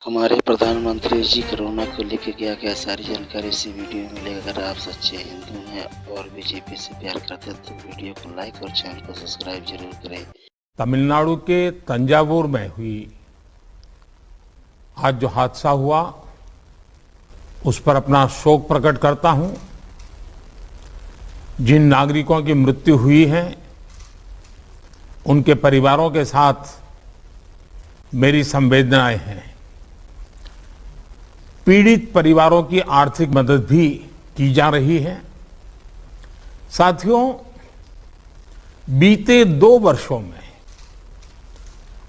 हमारे प्रधानमंत्री जी कोरोना को लेकर क्या-क्या सारी जानकारी इसी वीडियो में मिलेगा। अगर आप सच्चे हिंदू हैं और बीजेपी से प्यार करते हैं तो वीडियो को लाइक और चैनल को सब्सक्राइब जरूर करें। तमिलनाडु के तंजावुर में हुई आज जो हादसा हुआ उस पर अपना शोक प्रकट करता हूं। जिन नागरिकों की मृत्यु हुई है उनके परिवारों के साथ मेरी संवेदनाएं हैं। पीड़ित परिवारों की आर्थिक मदद भी की जा रही है। साथियों, बीते 2 वर्षों में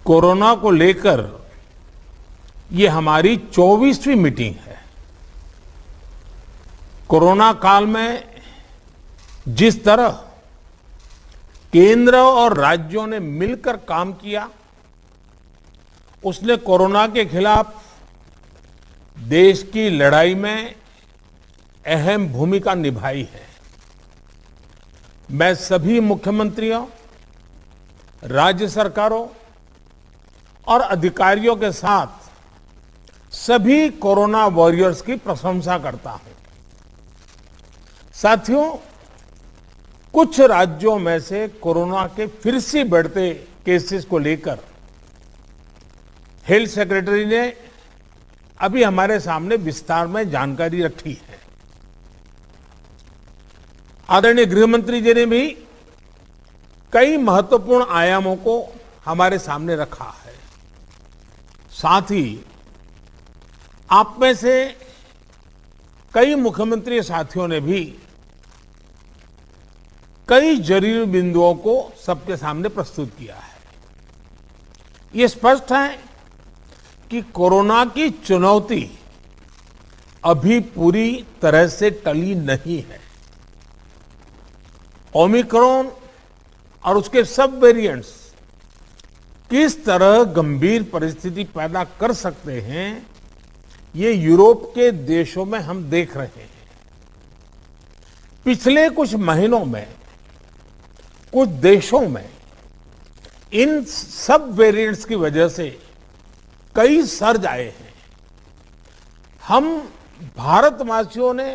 कोरोना को लेकर ये हमारी 24वीं मीटिंग है। कोरोना काल में जिस तरह केंद्र और राज्यों ने मिलकर काम किया, उसने कोरोना के खिलाफ देश की लड़ाई में अहम भूमिका निभाई है। मैं सभी मुख्यमंत्रियों, राज्य सरकारों और अधिकारियों के साथ सभी कोरोना वॉरियर्स की प्रशंसा करता हूं। साथियों, कुछ राज्यों में से कोरोना के फिर से बढ़ते केसेस को लेकर हेल्थ सेक्रेटरी ने अभी हमारे सामने विस्तार में जानकारी रखी है। आदरणीय गृह मंत्री जी ने भी कई महत्वपूर्ण आयामों को हमारे सामने रखा है। साथ ही आप में से कई मुख्यमंत्री साथियों ने भी कई जरूरी बिंदुओं को सबके सामने प्रस्तुत किया है। ये स्पष्ट है कि कोरोना की चुनौती अभी पूरी तरह से टली नहीं है। ओमिक्रॉन और उसके सब वेरिएंट्स किस तरह गंभीर परिस्थिति पैदा कर सकते हैं, ये यूरोप के देशों में हम देख रहे हैं। पिछले कुछ महीनों में कुछ देशों में इन सब वेरिएंट्स की वजह से कई सर्ज आए हैं। हम भारतवासियों ने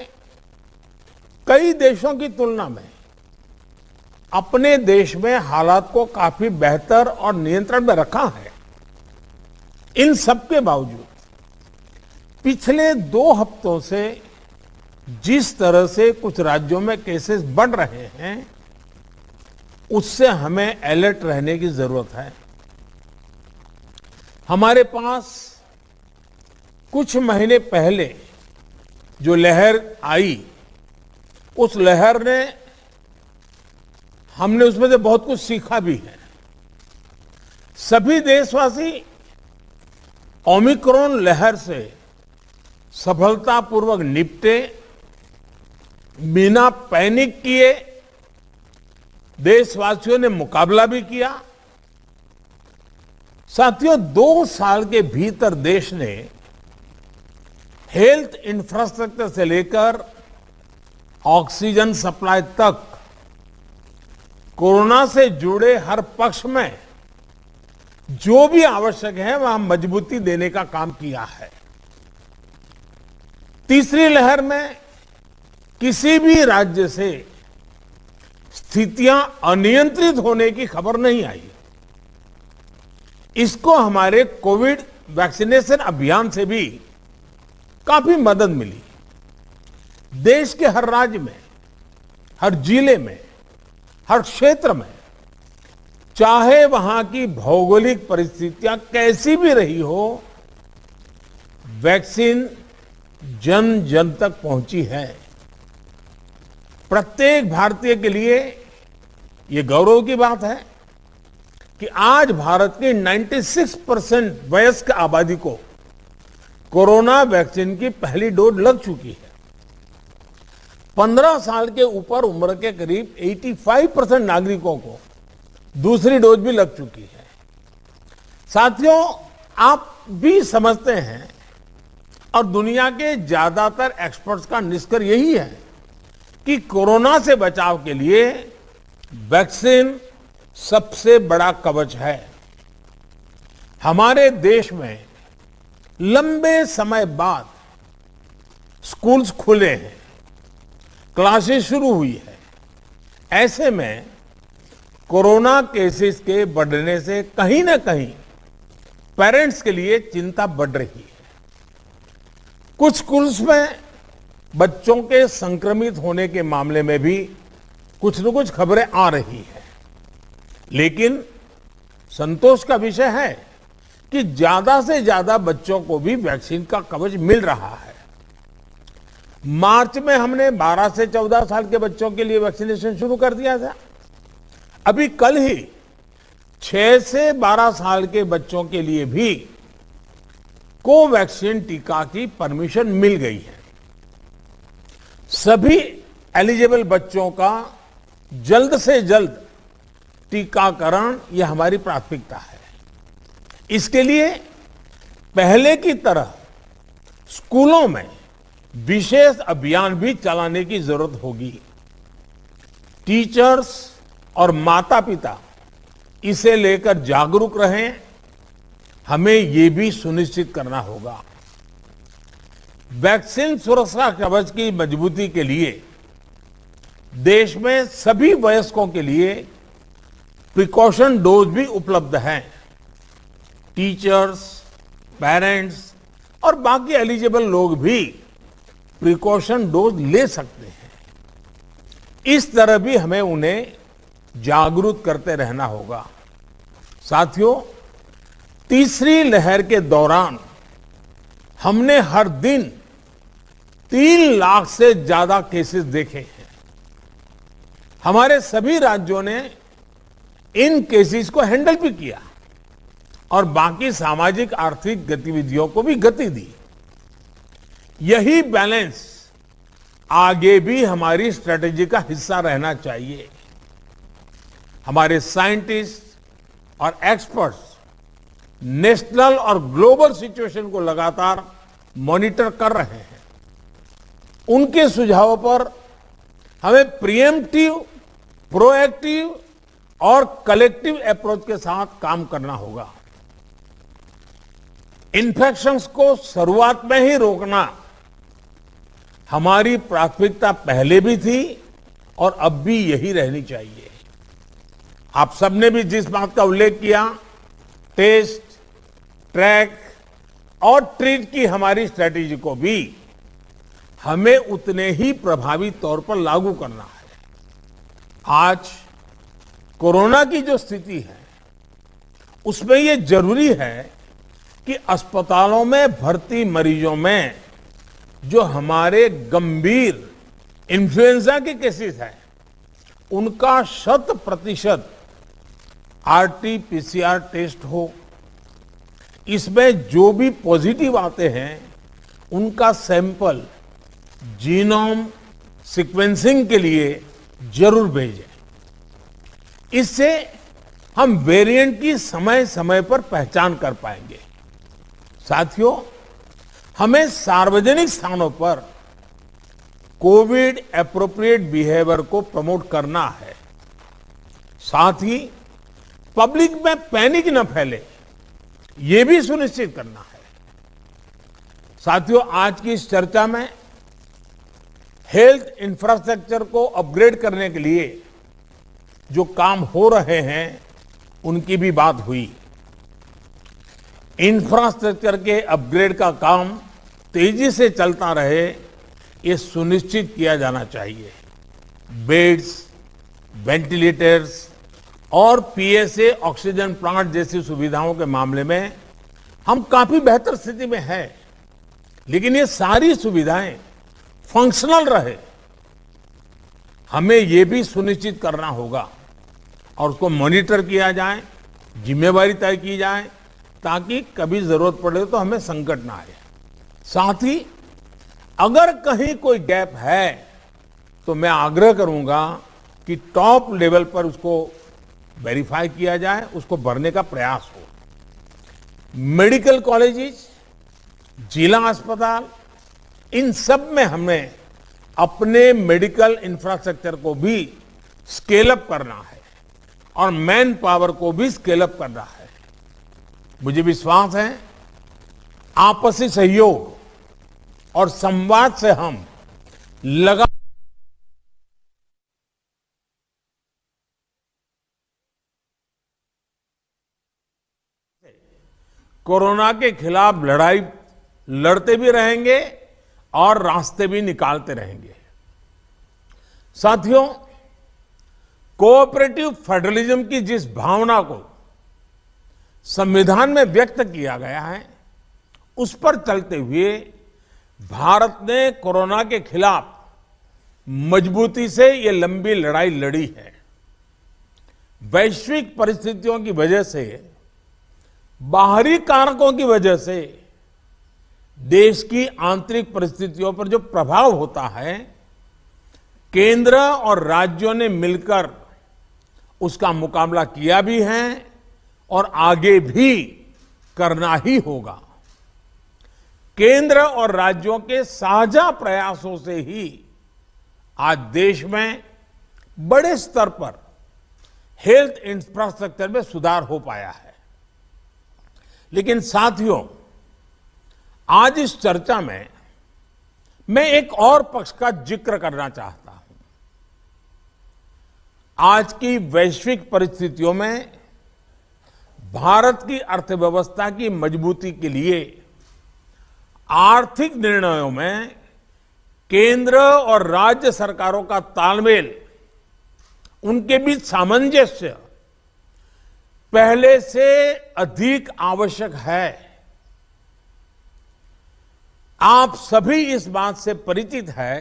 कई देशों की तुलना में अपने देश में हालात को काफी बेहतर और नियंत्रण में रखा है। इन सब के बावजूद पिछले 2 हफ्तों से जिस तरह से कुछ राज्यों में केसेस बढ़ रहे हैं, उससे हमें अलर्ट रहने की जरूरत है। हमारे पास कुछ महीने पहले जो लहर आई, उस लहर ने हमने उसमें से बहुत कुछ सीखा भी है। सभी देशवासी ओमिक्रॉन लहर से सफलतापूर्वक निपटे, बिना पैनिक किए देशवासियों ने मुकाबला भी किया। साथियों, 2 साल के भीतर देश ने हेल्थ इंफ्रास्ट्रक्चर से लेकर ऑक्सीजन सप्लाई तक कोरोना से जुड़े हर पक्ष में जो भी आवश्यक है वहां मजबूती देने का काम किया है। तीसरी लहर में किसी भी राज्य से स्थितियां अनियंत्रित होने की खबर नहीं आई। इसको हमारे कोविड वैक्सीनेशन अभियान से भी काफी मदद मिली। देश के हर राज्य में, हर जिले में, हर क्षेत्र में, चाहे वहां की भौगोलिक परिस्थितियां कैसी भी रही हो, वैक्सीन जन जन तक पहुंची है। प्रत्येक भारतीय के लिए ये गौरव की बात है कि आज भारत की 96% वयस्क आबादी को कोरोना वैक्सीन की पहली डोज लग चुकी है। 15 साल के ऊपर उम्र के करीब 85% नागरिकों को दूसरी डोज भी लग चुकी है। साथियों, आप भी समझते हैं और दुनिया के ज्यादातर एक्सपर्ट्स का निष्कर्ष यही है कि कोरोना से बचाव के लिए वैक्सीन सबसे बड़ा कवच है। हमारे देश में लंबे समय बाद स्कूल्स खुले हैं, क्लासेस शुरू हुई है। ऐसे में कोरोना केसेस के बढ़ने से कहीं ना कहीं पेरेंट्स के लिए चिंता बढ़ रही है। कुछ स्कूल्स में बच्चों के संक्रमित होने के मामले में भी कुछ न कुछ खबरें आ रही है, लेकिन संतोष का विषय है कि ज्यादा से ज्यादा बच्चों को भी वैक्सीन का कवच मिल रहा है। मार्च में हमने 12 से 14 साल के बच्चों के लिए वैक्सीनेशन शुरू कर दिया था। अभी कल ही 6 से 12 साल के बच्चों के लिए भी कोवैक्सीन टीका की परमिशन मिल गई है। सभी एलिजिबल बच्चों का जल्द से जल्द टीकाकरण यह हमारी प्राथमिकता है। इसके लिए पहले की तरह स्कूलों में विशेष अभियान भी चलाने की जरूरत होगी। टीचर्स और माता पिता इसे लेकर जागरूक रहें, हमें ये भी सुनिश्चित करना होगा। वैक्सीन सुरक्षा कवच की मजबूती के लिए देश में सभी वयस्कों के लिए प्रिकॉशन डोज भी उपलब्ध हैं। टीचर्स, पेरेंट्स और बाकी एलिजिबल लोग भी प्रिकॉशन डोज ले सकते हैं। इस तरह भी हमें उन्हें जागरूक करते रहना होगा। साथियों, तीसरी लहर के दौरान हमने हर दिन 3 लाख से ज्यादा केसेस देखे हैं। हमारे सभी राज्यों ने इन केसेस को हैंडल भी किया और बाकी सामाजिक आर्थिक गतिविधियों को भी गति दी। यही बैलेंस आगे भी हमारी स्ट्रेटेजी का हिस्सा रहना चाहिए। हमारे साइंटिस्ट और एक्सपर्ट्स नेशनल और ग्लोबल सिचुएशन को लगातार मॉनिटर कर रहे हैं। उनके सुझावों पर हमें प्रिएम्प्टिव, प्रोएक्टिव और कलेक्टिव अप्रोच के साथ काम करना होगा। इन्फेक्शंस को शुरुआत में ही रोकना हमारी प्राथमिकता पहले भी थी और अब भी यही रहनी चाहिए। आप सबने भी जिस बात का उल्लेख किया, टेस्ट, ट्रैक और ट्रीट की हमारी स्ट्रेटेजी को भी हमें उतने ही प्रभावी तौर पर लागू करना है। आज कोरोना की जो स्थिति है उसमें ये जरूरी है कि अस्पतालों में भर्ती मरीजों में जो हमारे गंभीर इन्फ्लुएंजा के केसेस हैं उनका 100% RT-PCR टेस्ट हो। इसमें जो भी पॉजिटिव आते हैं उनका सैंपल जीनोम सीक्वेंसिंग के लिए जरूर भेजें। इससे हम वेरिएंट की समय समय पर पहचान कर पाएंगे। साथियों, हमें सार्वजनिक स्थानों पर कोविड एप्रोप्रिएट बिहेवियर को प्रमोट करना है। साथ ही पब्लिक में पैनिक न फैले, ये भी सुनिश्चित करना है। साथियों, आज की इस चर्चा में हेल्थ इंफ्रास्ट्रक्चर को अपग्रेड करने के लिए जो काम हो रहे हैं उनकी भी बात हुई। इंफ्रास्ट्रक्चर के अपग्रेड का काम तेजी से चलता रहे, ये सुनिश्चित किया जाना चाहिए। बेड्स, वेंटिलेटर्स और PSA ऑक्सीजन प्लांट जैसी सुविधाओं के मामले में हम काफी बेहतर स्थिति में हैं, लेकिन ये सारी सुविधाएं फंक्शनल रहे, हमें ये भी सुनिश्चित करना होगा और उसको मॉनिटर किया जाए, जिम्मेवारी तय की जाए ताकि कभी जरूरत पड़े तो हमें संकट ना आए। साथ ही अगर कहीं कोई गैप है तो मैं आग्रह करूंगा कि टॉप लेवल पर उसको वेरीफाई किया जाए, उसको भरने का प्रयास हो। मेडिकल कॉलेजेस, जिला अस्पताल, इन सब में हमें अपने मेडिकल इंफ्रास्ट्रक्चर को भी स्केल अप करना है और मैन पावर को भी स्केल अप करना है। मुझे विश्वास है आपसी सहयोग और संवाद से हम लगा कोरोना के खिलाफ लड़ाई लड़ते भी रहेंगे और रास्ते भी निकालते रहेंगे। साथियों, कोऑपरेटिव फेडरलिज्म की जिस भावना को संविधान में व्यक्त किया गया है, उस पर चलते हुए भारत ने कोरोना के खिलाफ मजबूती से ये लंबी लड़ाई लड़ी है। वैश्विक परिस्थितियों की वजह से, बाहरी कारकों की वजह से देश की आंतरिक परिस्थितियों पर जो प्रभाव होता है, केंद्र और राज्यों ने मिलकर उसका मुकाबला किया भी है और आगे भी करना ही होगा। केंद्र और राज्यों के साझा प्रयासों से ही आज देश में बड़े स्तर पर हेल्थ इंफ्रास्ट्रक्चर में सुधार हो पाया है। लेकिन साथियों, आज इस चर्चा में मैं एक और पक्ष का जिक्र करना चाहता हूं। आज की वैश्विक परिस्थितियों में भारत की अर्थव्यवस्था की मजबूती के लिए आर्थिक निर्णयों में केंद्र और राज्य सरकारों का तालमेल, उनके बीच सामंजस्य पहले से अधिक आवश्यक है। आप सभी इस बात से परिचित है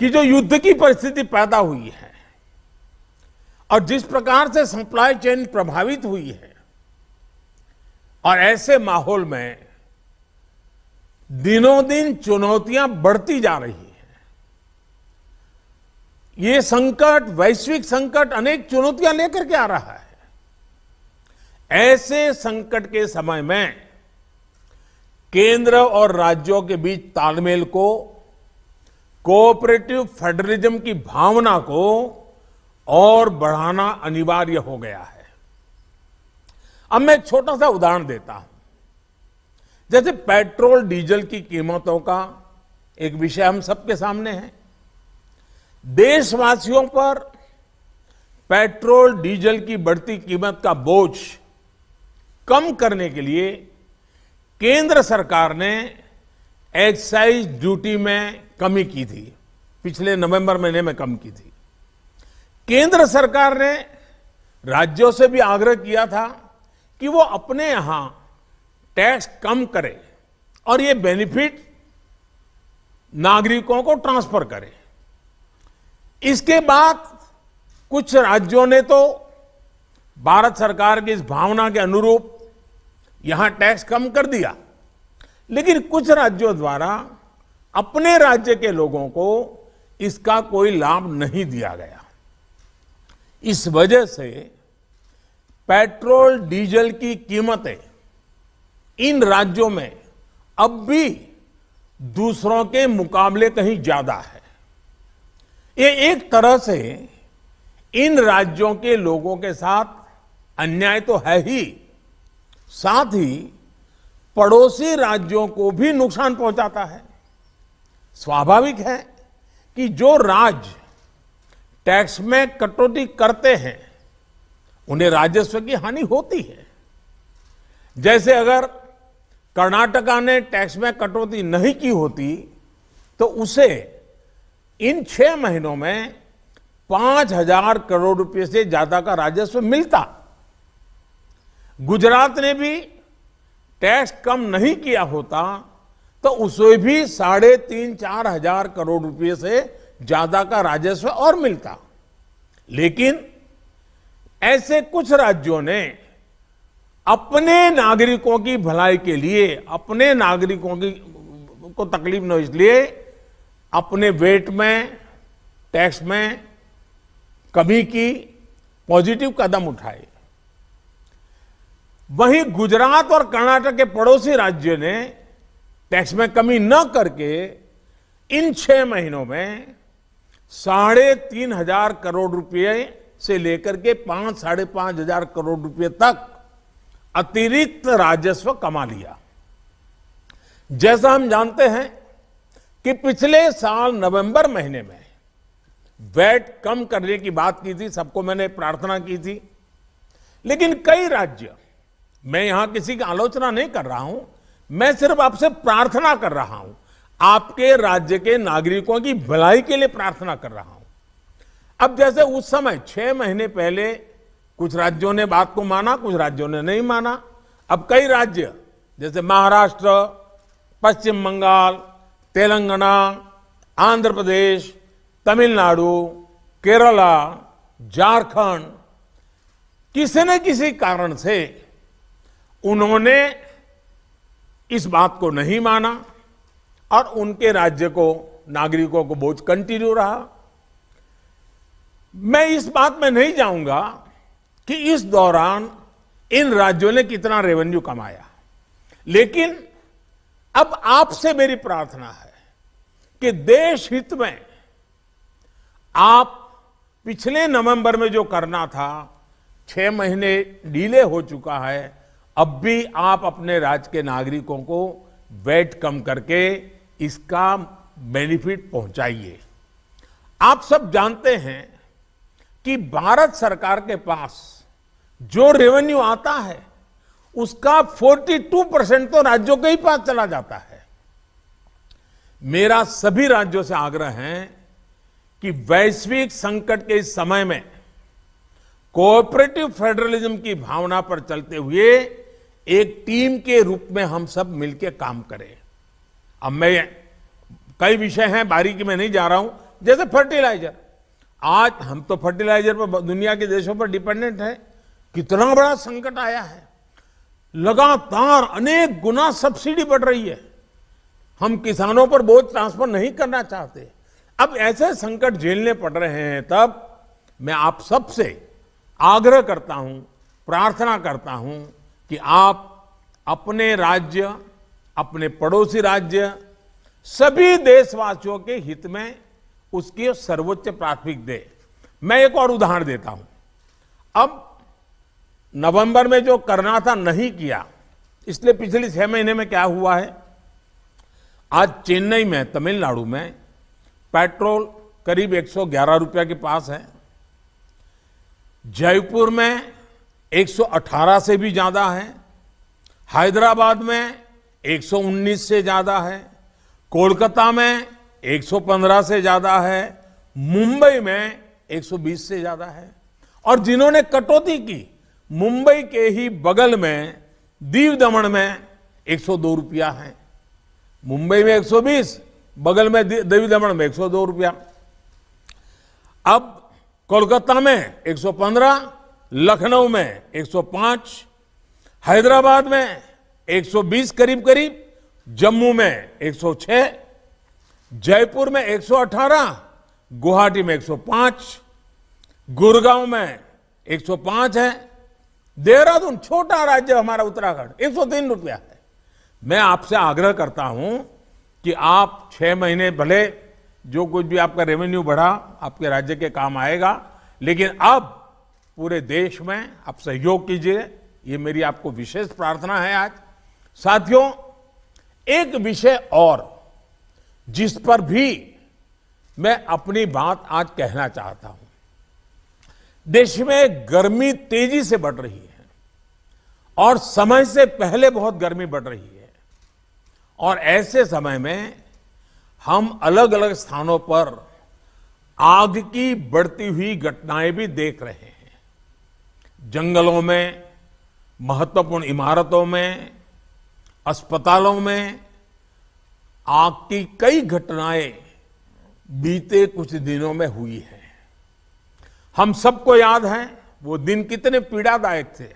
कि जो युद्ध की परिस्थिति पैदा हुई है और जिस प्रकार से सप्लाई चेन प्रभावित हुई है, और ऐसे माहौल में दिनों दिन चुनौतियां बढ़ती जा रही हैं। ये संकट, वैश्विक संकट, अनेक चुनौतियां लेकर के आ रहा है। ऐसे संकट के समय में केंद्र और राज्यों के बीच तालमेल को, कोऑपरेटिव फेडरलिज्म की भावना को और बढ़ाना अनिवार्य हो गया है। अब मैं एक छोटा सा उदाहरण देता हूं। जैसे पेट्रोल डीजल की कीमतों का एक विषय हम सबके सामने है। देशवासियों पर पेट्रोल डीजल की बढ़ती कीमत का बोझ कम करने के लिए केंद्र सरकार ने एक्साइज ड्यूटी में कमी की थी। पिछले नवंबर महीने में कम की थी। केंद्र सरकार ने राज्यों से भी आग्रह किया था कि वो अपने यहां टैक्स कम करे और ये बेनिफिट नागरिकों को ट्रांसफर करे। इसके बाद कुछ राज्यों ने तो भारत सरकार की इस भावना के अनुरूप यहां टैक्स कम कर दिया, लेकिन कुछ राज्यों द्वारा अपने राज्य के लोगों को इसका कोई लाभ नहीं दिया गया। इस वजह से पेट्रोल डीजल की कीमतें इन राज्यों में अब भी दूसरों के मुकाबले कहीं ज्यादा है। ये एक तरह से इन राज्यों के लोगों के साथ अन्याय तो है ही, साथ ही पड़ोसी राज्यों को भी नुकसान पहुंचाता है। स्वाभाविक है कि जो राज्य टैक्स में कटौती करते हैं उन्हें राजस्व की हानि होती है। जैसे अगर कर्नाटका ने टैक्स में कटौती नहीं की होती तो उसे इन 6 महीनों में 5,000 करोड़ रुपए से ज्यादा का राजस्व मिलता। गुजरात ने भी टैक्स कम नहीं किया होता तो उसे भी 3,500-4 हजार करोड़ रुपए से ज्यादा का राजस्व और मिलता। लेकिन ऐसे कुछ राज्यों ने अपने नागरिकों की भलाई के लिए, अपने नागरिकों को तकलीफ न हो इसलिए अपने वेट में, टैक्स में कमी की, पॉजिटिव कदम उठाए। वहीं गुजरात और कर्नाटक के पड़ोसी राज्यों ने टैक्स में कमी न करके इन 6 महीनों में 3,500 करोड़ रुपए से लेकर के 5,000-5,500 करोड़ रुपए तक अतिरिक्त राजस्व कमा लिया। जैसा हम जानते हैं कि पिछले साल नवंबर महीने में वैट कम करने की बात की थी, सबको मैंने प्रार्थना की थी, लेकिन कई राज्य, मैं यहां किसी की आलोचना नहीं कर रहा हूं, मैं सिर्फ आपसे प्रार्थना कर रहा हूं, आपके राज्य के नागरिकों की भलाई के लिए प्रार्थना कर रहा हूं। अब जैसे उस समय 6 महीने पहले कुछ राज्यों ने बात को माना, कुछ राज्यों ने नहीं माना। अब कई राज्य जैसे महाराष्ट्र, पश्चिम बंगाल, तेलंगाना, आंध्र प्रदेश, तमिलनाडु, केरला, झारखंड, किसी न किसी कारण से उन्होंने इस बात को नहीं माना और उनके राज्य को, नागरिकों को बोझ कंटिन्यू रहा। मैं इस बात में नहीं जाऊंगा कि इस दौरान इन राज्यों ने कितना रेवेन्यू कमाया, लेकिन अब आपसे मेरी प्रार्थना है कि देश हित में आप पिछले नवंबर में जो करना था, 6 महीने डिले हो चुका है, अब भी आप अपने राज्य के नागरिकों को वैट कम करके इसका बेनिफिट पहुंचाइए। आप सब जानते हैं कि भारत सरकार के पास जो रेवेन्यू आता है उसका 42% तो राज्यों के ही पास चला जाता है। मेरा सभी राज्यों से आग्रह है कि वैश्विक संकट के इस समय में कोऑपरेटिव फेडरलिज्म की भावना पर चलते हुए एक टीम के रूप में हम सब मिलकर काम करें। अब मैं, कई विषय हैं, बारीकी में नहीं जा रहा हूं, जैसे फर्टिलाइजर। आज हम तो फर्टिलाइजर पर दुनिया के देशों पर डिपेंडेंट है। कितना बड़ा संकट आया है, लगातार अनेक गुना सब्सिडी बढ़ रही है। हम किसानों पर बोझ ट्रांसफर नहीं करना चाहते। अब ऐसे संकट झेलने पड़ रहे हैं, तब मैं आप सबसे आग्रह करता हूं, प्रार्थना करता हूं कि आप अपने राज्य, अपने पड़ोसी राज्य, सभी देशवासियों के हित में उसकी सर्वोच्च प्राथमिक दे। मैं एक और उदाहरण देता हूं। अब नवंबर में जो करना था नहीं किया, इसलिए पिछले 6 महीने में क्या हुआ है, आज चेन्नई में, तमिलनाडु में पेट्रोल करीब 111 रुपया के पास है। जयपुर में 118 से भी ज्यादा है। हैदराबाद में 119 से ज्यादा है। कोलकाता में 115 से ज्यादा है। मुंबई में 120 से ज्यादा है। और जिन्होंने कटौती की, मुंबई के ही बगल में दीव दमन में 102 रुपया है। मुंबई में 120, बगल में दीव दमन में 102 रुपया। अब कोलकाता में 115, लखनऊ में 105, हैदराबाद में 120 करीब करीब, जम्मू में 106, जयपुर में 118, गुवाहाटी में 105, गुड़गांव में 105 है। देहरादून, छोटा राज्य हमारा उत्तराखंड, 103 रुपया है। मैं आपसे आग्रह करता हूं कि आप 6 महीने, भले जो कुछ भी आपका रेवेन्यू बढ़ा आपके राज्य के काम आएगा, लेकिन अब पूरे देश में आप सहयोग कीजिए। ये मेरी आपको विशेष प्रार्थना है। आज साथियों, एक विषय और जिस पर भी मैं अपनी बात आज कहना चाहता हूं। देश में गर्मी तेजी से बढ़ रही है और समय से पहले बहुत गर्मी बढ़ रही है, और ऐसे समय में हम अलग अलग स्थानों पर आग की बढ़ती हुई घटनाएं भी देख रहे हैं। जंगलों में, महत्वपूर्ण इमारतों में, अस्पतालों में आग की कई घटनाएं बीते कुछ दिनों में हुई है। हम सबको याद है वो दिन कितने पीड़ादायक थे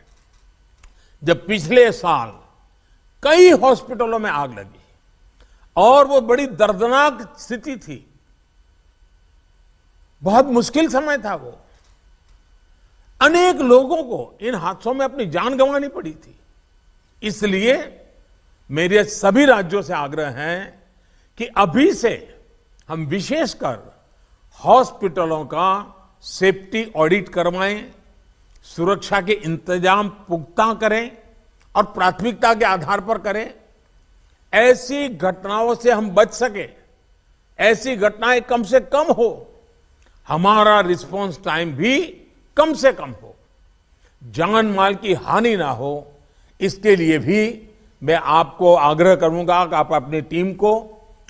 जब पिछले साल कई हॉस्पिटलों में आग लगी, और वो बड़ी दर्दनाक स्थिति थी। बहुत मुश्किल समय था वो। अनेक लोगों को इन हादसों में अपनी जान गंवानी पड़ी थी। इसलिए मेरे सभी राज्यों से आग्रह है कि अभी से हम विशेषकर हॉस्पिटलों का सेफ्टी ऑडिट करवाएं, सुरक्षा के इंतजाम पुख्ता करें और प्राथमिकता के आधार पर करें। ऐसी घटनाओं से हम बच सके, ऐसी घटनाएं कम से कम हो, हमारा रिस्पांस टाइम भी कम से कम हो, जान माल की हानि ना हो, इसके लिए भी मैं आपको आग्रह करूंगा कि आप अपनी टीम को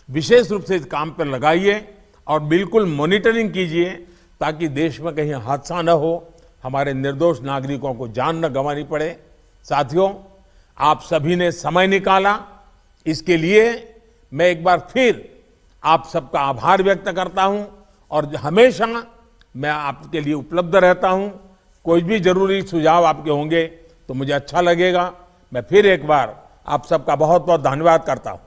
विशेष रूप से इस काम पर लगाइए और बिल्कुल मॉनिटरिंग कीजिए ताकि देश में कहीं हादसा न हो, हमारे निर्दोष नागरिकों को जान न गंवानी पड़े। साथियों, आप सभी ने समय निकाला, इसके लिए मैं एक बार फिर आप सबका आभार व्यक्त करता हूं और हमेशा मैं आपके लिए उपलब्ध रहता हूं। कोई भी जरूरी सुझाव आपके होंगे तो मुझे अच्छा लगेगा। मैं फिर एक बार आप सबका बहुत बहुत धन्यवाद करता हूं।